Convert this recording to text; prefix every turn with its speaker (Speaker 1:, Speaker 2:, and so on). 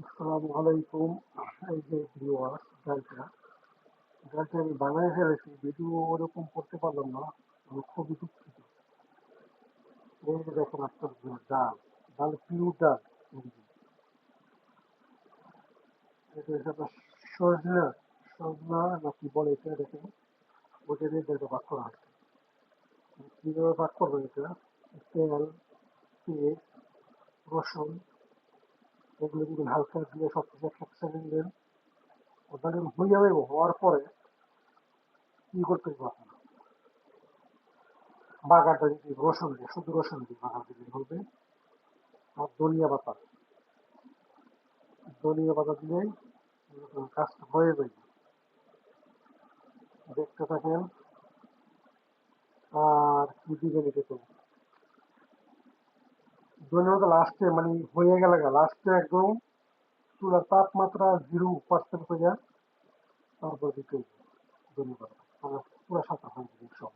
Speaker 1: আসসালামু আলাইকুম। এই যে ভিউয়ার্স, ডালটা আমি বানায় ফেলেছি, ভিডিও ওরকম করতে পারলাম না। আমি খুবই দুঃখিত। এই যে দেখেন আপনার ডাল পিওর ডাল। এই যে, এটা হচ্ছে আপনার সজনা সজনা না কি বলে এটা, দেখেন ওটা দিয়ে ডালটা ভাগ করা হচ্ছে। কিভাবে ভাগ করবো এটা? তেল, পেঁয়াজ, রসুন এগুলো দিবেন, হালকা দিয়ে সব কিছু একসাথে দিবেন। ওটা যখন হয়ে যাবে, হওয়ার পরে কি করতে হবে আপনার বাগারটা দিতে হবে, রসুন দিয়ে, শুধু রসুন দিয়ে বাগার দিলে হবে। আর ধনিয়া পাতা দিলেই কাজটা হয়ে যাবে। দেখতে থাকেন। আর কি দিবেন এটাতে? ধনিয়া পাতা লাস্টে, মানে হয়ে গেলে লাস্টে একদম চুলার তাপমাত্রা 0% হয়ে যায়, তারপর দিতে হবে ধনিয়া পাতা। পুরো সাদা হয়ে যাবে সব।